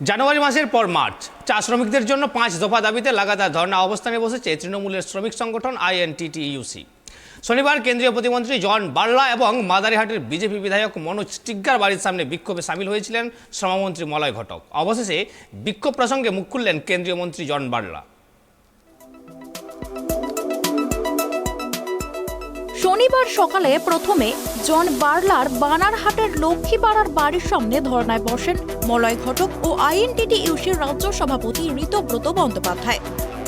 জানুয়ারি মাসের পর মার্চ চা শ্রমিকদের জন্য 5 দফা দাবিতে লাগাতার ধর্ণা অবস্থানে বসেছে তৃণমূলের শ্রমিক সংগঠন আইএনটিটিইউসি। শনিবার কেন্দ্রীয় প্রতিমন্ত্রী জন বার্লা এবং মাদারিহাটের বিজেপি বিধায়ক মনোজ টিগ্গার বাড়ির সামনে বিক্ষোভে সামিল হয়েছিলেন শ্রমমন্ত্রী মলয় ঘটক। অবশেষে বিক্ষোভ প্রসঙ্গে মুখ খুললেন কেন্দ্রীয় মন্ত্রী জন বার্লা। শনিবার সকালে প্রথমে জন বার্লার বানারহাটের লক্ষ্মীপাড়ার বাড়ির সামনে ধর্নায় বসেন মলয় ঘটক ও আইএনটিটিইউসির রাজ্য সভাপতি ঋতব্রত বন্দ্যোপাধ্যায়।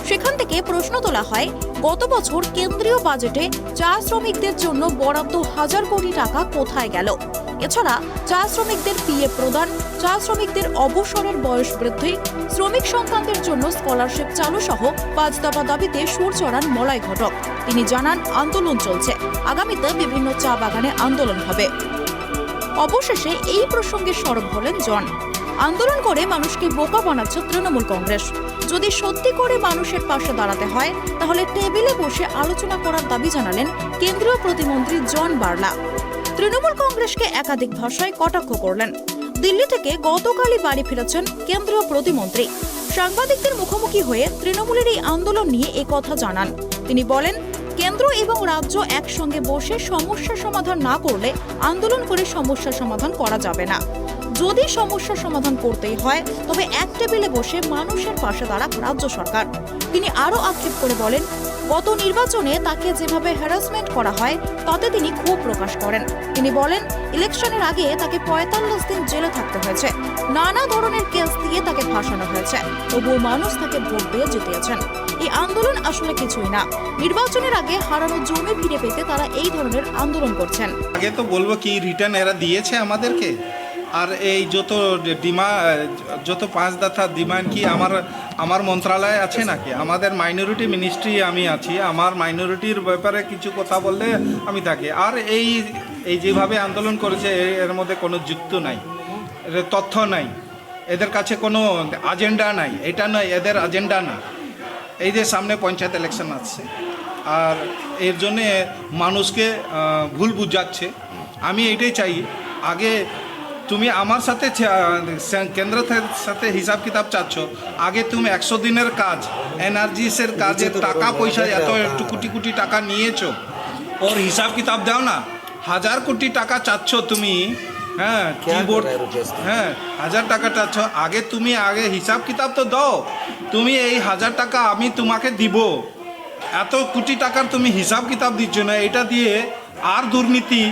সেখান থেকে প্রশ্ন তোলা হয়, গত বছর কেন্দ্রীয় বাজেটে চা শ্রমিকদের জন্য বরাদ্দ 1000 কোটি টাকা কোথায় গেল? এছাড়া চা শ্রমিকদের পিএ প্রদান, চা শ্রমিকদের অবসরের বয়স বৃদ্ধি, শ্রমিক সন্তানদের জন্য স্কলারশিপ চালু সহ 5 দফা দাবিতে সুর চড়ান মলয় ঘটক। তিনি জানান, আন্দোলন চলছে, আগামীতে বিভিন্ন চা বাগানে আন্দোলন হবে। অবশেষে এই প্রসঙ্গে সরব হলেন জন। আন্দোলন করে মানুষকে বোকা বানাচ্ছে তৃণমূল কংগ্রেস। যদি সত্যি করে মানুষের পাশে দাঁড়াতে হয় তাহলে টেবিলে বসে আলোচনা করার দাবি জানালেন কেন্দ্রীয় প্রতিমন্ত্রী জন বার্লা। তৃণমূল কংগ্রেসকে একাধিক ভাষায় কটাক্ষ করলেন। দিল্লি থেকে গতকালই বাড়ি ফিরেছেন কেন্দ্রীয় প্রতিমন্ত্রী। সাংবাদিকদের মুখোমুখি হয়ে তৃণমূলের এই আন্দোলন নিয়ে একথা জানান। তিনি বলেন, কেন্দ্র এবং রাজ্য একসঙ্গে বসে সমস্যা সমাধান না করলে আন্দোলন করে সমস্যা সমাধান করা যাবে না। যদি সমস্যা সমাধান করতেই হয় তবে এক টেবিলে বসে মানুষের পাশে দাঁড়াক রাজ্য সরকার। তিনি আরও আক্ষেপ করে বলেন, গত নির্বাচনে তাকে যেভাবে হ্যারাসমেন্ট করা হয় তাতে তিনি ক্ষোভ প্রকাশ করেন। তিনি বলেন, ইলেকশনের আগে তাকে 45 দিন জেলে থাকতে হয়েছে, নানা ধরনের কেস দিয়ে তাকে ফাঁসানো হয়েছে, তবুও মানুষ তাকে ভোট দিয়ে জিতিয়েছেন। এই আন্দোলন আসলে কিছুই না, নির্বাচনের আগে হারানো জমি ফিরে পেতে তারা এই ধরনের আন্দোলন করছেন। আগে তো বলবো কি রিটার্ন এরা দিয়েছে আমাদেরকে, আর এই যত 5 দফা ডিমান্ড কি আমার মন্ত্রণালয়ে আছে নাকি? আমাদের মাইনরিটি মিনিস্ট্রি আমি আছি, আমার মাইনরিটির ব্যাপারে কিছু কথা বললে আমি থাকি। আর এই যেভাবে আন্দোলন করেছে এর মধ্যে কোনো যুক্ত নাই, তথ্য নাই, এদের কাছে কোনো এজেন্ডা নাই। এটা নয় এদের এজেন্ডা না। এই যে সামনে পঞ্চায়েত ইলেকশন আসছে আর এর জন্যে মানুষকে ভুল বুঝাচ্ছে। আমি এটাই চাই, আগে তুমি আমার সাথে কেন্দ্রের সাথে হিসাব কিতাব চাচ্ছ, আগে তুমি 100 দিনের কাজ এনআরজিসের কাজের টাকা পয়সা এত কোটি কোটি টাকা নিয়েছো, ওর হিসাব কিতাব দাও না। 1000 কোটি টাকা চাচ্ছ তুমি, হ্যাঁ কিবোর্ড, হ্যাঁ 1000 টাকা চাচ্ছ, তুমি আগে হিসাব কিতাব তো দাও। তুমি এই 1000 টাকা আমি তোমাকে দিব, এত কোটি টাকার তুমি হিসাব কিতাব দিচ্ছ না। এটা দিয়ে আর দুর্নীতি,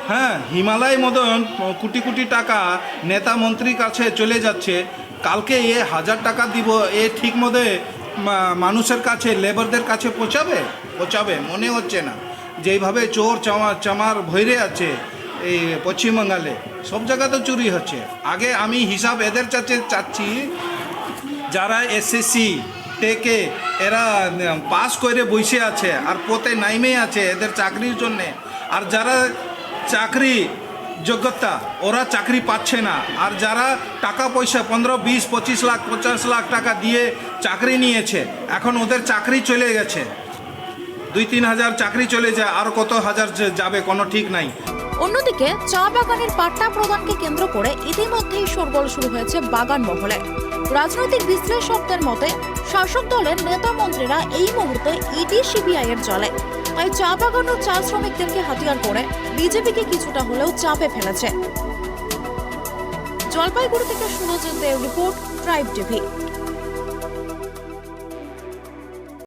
হ্যাঁ হিমালয় মতন কোটি কোটি টাকা নেতা মন্ত্রীর কাছে চলে যাচ্ছে। কালকে 1000 টাকা দিব, ঠিক মতো মানুষের কাছে, লেবারদের কাছে পৌঁছাবে মনে হচ্ছে না। যেইভাবে চোর চামার ভৈরে আছে এই পশ্চিমবঙ্গে, সব জায়গাতে চুরি হচ্ছে। আগে আমি হিসাব এদের চাচ্ছি যারা এসএসসি থেকে এরা পাস করে বসে আছে আর পোতে নাইমে আছে এদের চাকরির জন্যে, আর যারা চাকরি যোগ্যতা ওরা চাকরি পাচ্ছে না, আর যারা টাকা পয়সা 15, 20, 25 লাখ 50 লাখ টাকা দিয়ে চাকরি নিয়েছে, এখন ওদের চাকরি চলে গেছে। 2-3 হাজার চাকরি চলে যায়, আর কত হাজার যাবে কোনো ঠিক নাই। অন্যদিকে চা বাগানের পাট্টা প্রদানকে কেন্দ্র করে ইতিমধ্যেই শোরগোল শুরু হয়েছে বাগান মহলে। রাজনৈতিক বিশ্লেষকদের মতে শাসক দলের নেতা মন্ত্রীরা এই মুহূর্তে ইডি সিবিআই এর জালে। তাই চা বাগান ও চা শ্রমিকদেরকে হাতিয়ার করে বিজেপিকে কিছুটা হলেও চাপে ফেলেছে। জলপাইগুড়ি থেকে সুরজিৎ দেব রিপোর্ট, ট্রাইব টিভি।